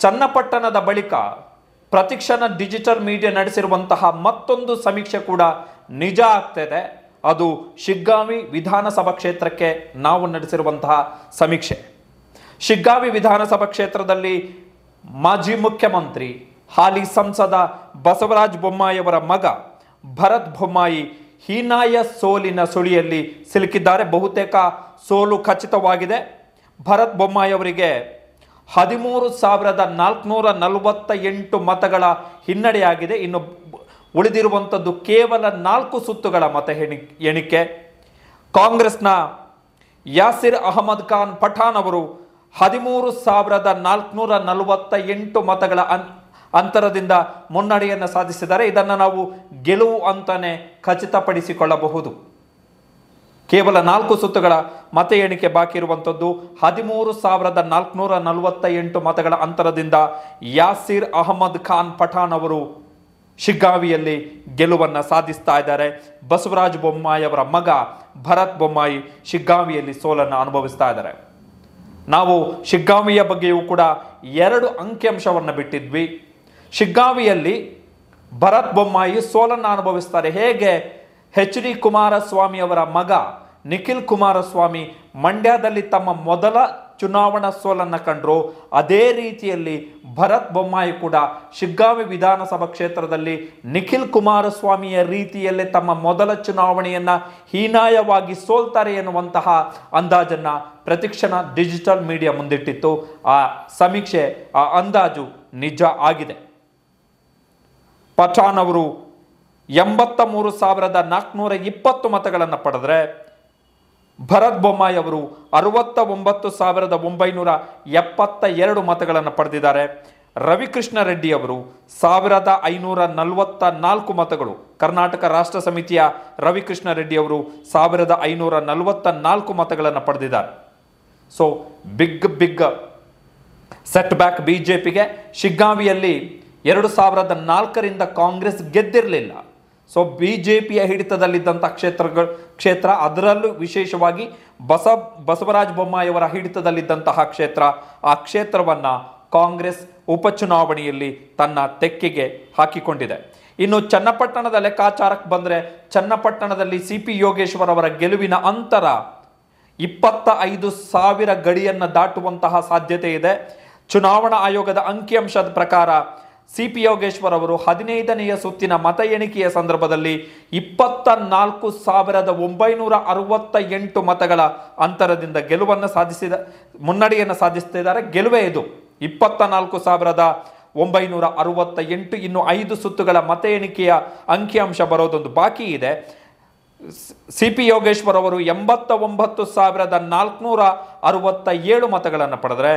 ಚನ್ನಪಟ್ಟಣದ ಬಳಿಕ ಪ್ರತಿಕ್ಷಣ digital media ನಡೆಸಿರುವಂತಹ ಮತ್ತೊಂದು ಸಮೀಕ್ಷೆ ಕೂಡ ನಿಜ ಆಗ್ತಿದೆ. ಅದು ಶಿಗ್ಗಾಂವಿ ವಿಧಾನಸಭಾ ಕ್ಷೇತ್ರಕ್ಕೆ ನಾವು ನಡೆಸಿರುವಂತಹ ಸಮೀಕ್ಷೆ. ಶಿಗ್ಗಾಂವಿ ವಿಧಾನಸಭಾ ಕ್ಷೇತ್ರದಲ್ಲಿ ಮಾಜಿ ಮುಖ್ಯಮಂತ್ರಿ ಹಾಲಿ ಸಂಸದ ಬಸವರಾಜ ಬೊಮ್ಮಾಯಿಯವರ ಮಗ ಭರತ್ ಬೊಮ್ಮಾಯಿ ಹೀನಾಯ ಸೋಲಿನ ಸುಳಿಯಲ್ಲಿ ಸಿಲುಕಿದ್ದಾರೆ. ಬಹುತೇಕ ಸೋಲು ಖಚಿತವಾಗಿದೆ. ಭರತ್ ಬೊಮ್ಮಾಯಿ ಅವರಿಗೆ 13,448 ಮತಗಳ ಹಿನ್ನಡೆಯಾಗಿದೆ. ಇನ್ನು ಉಳಿದಿರುವಂಥದ್ದು ಕೇವಲ 4 ಸುತ್ತುಗಳ ಮತ ಎಣಿಕೆ. ಕಾಂಗ್ರೆಸ್ನ ಯಾಸಿರ್ ಅಹಮದ್ ಖಾನ್ ಪಠಾಣ್ ಅವರು 13,448 ಮತಗಳ ಅಂತರದಿಂದ ಮುನ್ನಡೆಯನ್ನು ಸಾಧಿಸಿದ್ದಾರೆ. ಇದನ್ನು ನಾವು ಗೆಲುವು ಅಂತಾನೆ ಖಚಿತಪಡಿಸಿಕೊಳ್ಳಬಹುದು. ಕೇವಲ 4 ಸುತ್ತುಗಳ ಮತ ಎಣಿಕೆ ಬಾಕಿ ಇರುವಂಥದ್ದು. 13,448 ಮತಗಳ ಅಂತರದಿಂದ ಯಾಸಿರ್ ಅಹಮದ್ ಖಾನ್ ಪಠಾಣ್ ಅವರು ಶಿಗ್ಗಾಂವಿಯಲ್ಲಿ ಗೆಲುವನ್ನು ಸಾಧಿಸ್ತಾ ಇದ್ದಾರೆ. ಬಸವರಾಜ ಬೊಮ್ಮಾಯಿ ಅವರ ಮಗ ಭರತ್ ಬೊಮ್ಮಾಯಿ ಶಿಗ್ಗಾಂವಿಯಲ್ಲಿ ಸೋಲನ್ನು ಅನುಭವಿಸ್ತಾ ಇದ್ದಾರೆ. ನಾವು ಶಿಗ್ಗಾಂವಿಯ ಬಗ್ಗೆಯೂ ಕೂಡ 2 ಅಂಕಿಅಂಶವನ್ನು ಬಿಟ್ಟಿದ್ವಿ. ಶಿಗ್ಗಾಂವಿಯಲ್ಲಿ ಭರತ್ ಬೊಮ್ಮಾಯಿ ಸೋಲನ್ನು ಅನುಭವಿಸ್ತಾರೆ. ಹೇಗೆ ಎಚ್.ಡಿ. ಕುಮಾರಸ್ವಾಮಿ ಅವರ ಮಗ ನಿಖಿಲ್ ಕುಮಾರಸ್ವಾಮಿ ಮಂಡ್ಯದಲ್ಲಿ ತಮ್ಮ ಮೊದಲ ಚುನಾವಣಾ ಸೋಲನ್ನು ಕಂಡ್ರು, ಅದೇ ರೀತಿಯಲ್ಲಿ ಭರತ್ ಬೊಮ್ಮಾಯಿ ಕೂಡ ಶಿಗ್ಗಾಂವಿ ವಿಧಾನಸಭಾ ಕ್ಷೇತ್ರದಲ್ಲಿ ನಿಖಿಲ್ ಕುಮಾರಸ್ವಾಮಿಯ ರೀತಿಯಲ್ಲೇ ತಮ್ಮ ಮೊದಲ ಚುನಾವಣೆಯನ್ನು ಹೀನಾಯವಾಗಿ ಸೋಲ್ತಾರೆ ಎನ್ನುವಂತಹ ಅಂದಾಜನ್ನು ಪ್ರತಿಕ್ಷಣ ಡಿಜಿಟಲ್ ಮೀಡಿಯಾ ಮುಂದಿಟ್ಟಿತ್ತು. ಆ ಸಮೀಕ್ಷೆ, ಆ ಅಂದಾಜು ನಿಜ ಆಗಿದೆ. ಪಠಾಣ್ ಅವರು 83,420 ಮತಗಳನ್ನು ಪಡೆದರೆ ಭರತ್ ಬೊಮ್ಮಾಯಿ ಅವರು 69,972 ಮತಗಳನ್ನು ಪಡೆದಿದ್ದಾರೆ. ರವಿಕೃಷ್ಣ ರೆಡ್ಡಿ ಅವರು 1,544 ಮತಗಳು. ಕರ್ನಾಟಕ ರಾಷ್ಟ್ರ ಸಮಿತಿಯ ರವಿಕೃಷ್ಣ ರೆಡ್ಡಿ ಅವರು 1,544 ಮತಗಳನ್ನು ಪಡೆದಿದ್ದಾರೆ. ಸೊ ಬಿಗ್ ಸೆಟ್ ಬ್ಯಾಕ್ ಬಿಜೆಪಿಗೆ. ಶಿಗ್ಗಾಂವಿಯಲ್ಲಿ 2004ರಿಂದ ಕಾಂಗ್ರೆಸ್ ಗೆದ್ದಿರಲಿಲ್ಲ. ಸೊ ಬಿಜೆಪಿಯ ಹಿಡಿತದಲ್ಲಿದ್ದಂಥ ಕ್ಷೇತ್ರ, ಅದರಲ್ಲೂ ವಿಶೇಷವಾಗಿ ಬಸವರಾಜ ಬೊಮ್ಮಾಯಿ ಅವರ ಹಿಡಿತದಲ್ಲಿದ್ದಂತಹ ಕ್ಷೇತ್ರ. ಆ ಕ್ಷೇತ್ರವನ್ನು ಕಾಂಗ್ರೆಸ್ ಉಪಚುನಾವಣೆಯಲ್ಲಿ ತನ್ನ ತೆಕ್ಕೆಗೆ ಹಾಕಿಕೊಂಡಿದೆ. ಇನ್ನು ಚನ್ನಪಟ್ಟಣದ ಲೆಕ್ಕಾಚಾರಕ್ಕೆ ಬಂದರೆ, ಚನ್ನಪಟ್ಟಣದಲ್ಲಿ ಸಿ.ಪಿ. ಯೋಗೇಶ್ವರ್ ಅವರ ಗೆಲುವಿನ ಅಂತರ 25,000 ಗಡಿಯನ್ನು ದಾಟುವಂತಹ ಸಾಧ್ಯತೆ ಇದೆ. ಚುನಾವಣಾ ಆಯೋಗದ ಅಂಕಿಅಂಶದ ಪ್ರಕಾರ ಸಿ.ಪಿ. ಯೋಗೇಶ್ವರ್ ಅವರು 15ನೆಯ ಸುತ್ತಿನ ಮತ ಎಣಿಕೆಯ ಸಂದರ್ಭದಲ್ಲಿ 24,968 ಮತಗಳ ಅಂತರದಿಂದ ಮುನ್ನಡೆಯನ್ನು ಸಾಧಿಸುತ್ತಿದ್ದಾರೆ. ಗೆಲುವೇ ಇದು 24,968. ಇನ್ನು 5 ಸುತ್ತುಗಳ ಮತ ಎಣಿಕೆಯ ಅಂಕಿಅಂಶ ಬರೋದೊಂದು ಬಾಕಿ ಇದೆ. ಸಿ.ಪಿ. ಯೋಗೇಶ್ವರ್ ಅವರು 89,467 ಮತಗಳನ್ನು ಪಡೆದರೆ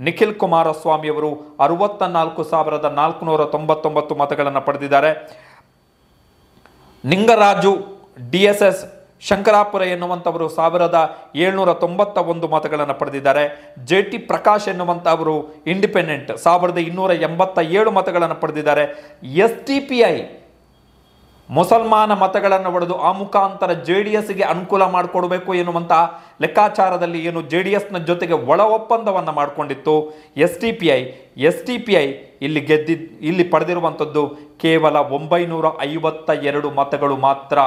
ನಿಖಿಲ್ ಕುಮಾರಸ್ವಾಮಿ ಅವರು 64,499 ಮತಗಳನ್ನು ಪಡೆದಿದ್ದಾರೆ. ನಿಂಗರಾಜು DSS ಶಂಕರಾಪುರ ಎನ್ನುವಂಥವರು 1,791 ಮತಗಳನ್ನು ಪಡೆದಿದ್ದಾರೆ. JT ಪ್ರಕಾಶ್ ಎನ್ನುವಂಥವರು ಇಂಡಿಪೆಂಡೆಂಟ್ 1,287 ಮತಗಳನ್ನು ಪಡೆದಿದ್ದಾರೆ. SDPI ಮುಸಲ್ಮಾನ ಮತಗಳನ್ನು ಒಡೆದು ಆ ಮುಖಾಂತರ JDSಗೆ ಅನುಕೂಲ ಮಾಡಿಕೊಡಬೇಕು ಎನ್ನುವಂತಹ ಲೆಕ್ಕಾಚಾರದಲ್ಲಿ ಏನು JDSನ ಜೊತೆಗೆ ಒಳ ಒಪ್ಪಂದವನ್ನು ಮಾಡಿಕೊಂಡಿತ್ತು SDPI ಇಲ್ಲಿ ಪಡೆದಿರುವಂಥದ್ದು ಕೇವಲ 952 ಮತಗಳು ಮಾತ್ರ.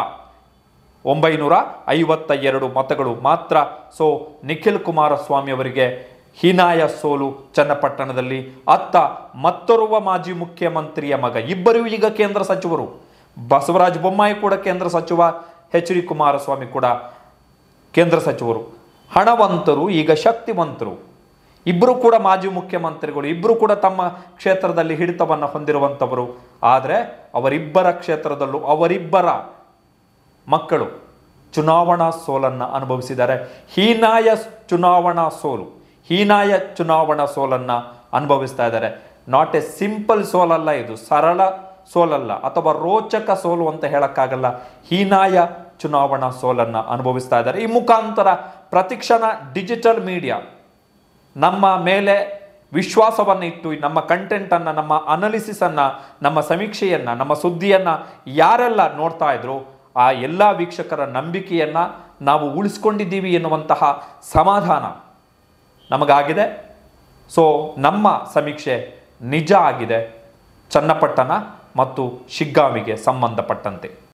952 ಮತಗಳು ಮಾತ್ರ. ಸೊ ನಿಖಿಲ್ ಕುಮಾರಸ್ವಾಮಿ ಅವರಿಗೆ ಹೀನಾಯ ಸೋಲು ಚನ್ನಪಟ್ಟಣದಲ್ಲಿ. ಅತ್ತ ಮತ್ತೋರ್ವ ಮಾಜಿ ಮುಖ್ಯಮಂತ್ರಿಯ ಮಗ, ಇಬ್ಬರು ಈಗ ಕೇಂದ್ರ ಸಚಿವರು. ಬಸವರಾಜ ಬೊಮ್ಮಾಯಿ ಕೂಡ ಕೇಂದ್ರ ಸಚಿವ, ಎಚ್.ಡಿ. ಕುಮಾರಸ್ವಾಮಿ ಕೂಡ ಕೇಂದ್ರ ಸಚಿವರು. ಹಣವಂತರು, ಈಗ ಶಕ್ತಿವಂತರು. ಇಬ್ಬರು ಕೂಡ ಮಾಜಿ ಮುಖ್ಯಮಂತ್ರಿಗಳು, ಇಬ್ಬರು ಕೂಡ ತಮ್ಮ ಕ್ಷೇತ್ರದಲ್ಲಿ ಹಿಡಿತವನ್ನು ಹೊಂದಿರುವಂಥವರು. ಆದರೆ ಅವರಿಬ್ಬರ ಕ್ಷೇತ್ರದಲ್ಲೂ ಅವರಿಬ್ಬರ ಮಕ್ಕಳು ಚುನಾವಣಾ ಸೋಲನ್ನು ಅನುಭವಿಸಿದ್ದಾರೆ. ಹೀನಾಯ ಚುನಾವಣಾ ಸೋಲನ್ನು ಅನುಭವಿಸ್ತಾ ಇದ್ದಾರೆ. ನಾಟ್ ಎ ಸಿಂಪಲ್ ಸೋಲಲ್ಲ ಇದು, ಸರಳ ಸೋಲಲ್ಲ ಅಥವಾ ರೋಚಕ ಸೋಲು ಅಂತ ಹೇಳಕ್ಕಾಗಲ್ಲ. ಹೀನಾಯ ಚುನಾವಣಾ ಸೋಲನ್ನು ಅನುಭವಿಸ್ತಾ ಇದ್ದಾರೆ. ಈ ಮುಖಾಂತರ ಪ್ರತಿಕ್ಷಣ ಡಿಜಿಟಲ್ ಮೀಡಿಯಾ ನಮ್ಮ ಮೇಲೆ ವಿಶ್ವಾಸವನ್ನು ಇಟ್ಟು ನಮ್ಮ ಕಂಟೆಂಟನ್ನು, ನಮ್ಮ ಅನಾಲಿಸಿಸನ್ನು, ನಮ್ಮ ಸಮೀಕ್ಷೆಯನ್ನು, ನಮ್ಮ ಸುದ್ದಿಯನ್ನು ಯಾರೆಲ್ಲ ನೋಡ್ತಾ ಇದ್ರು ಆ ಎಲ್ಲ ವೀಕ್ಷಕರ ನಂಬಿಕೆಯನ್ನು ನಾವು ಉಳಿಸ್ಕೊಂಡಿದ್ದೀವಿ ಎನ್ನುವಂತಹ ಸಮಾಧಾನ ನಮಗಾಗಿದೆ. ಸೊ ನಮ್ಮ ಸಮೀಕ್ಷೆ ನಿಜ ಆಗಿದೆ ಚನ್ನಪಟ್ಟಣ ಮತ್ತು ಶಿಗ್ಗಾವಿಗೆ ಸಂಬಂಧಪಟ್ಟಂತೆ.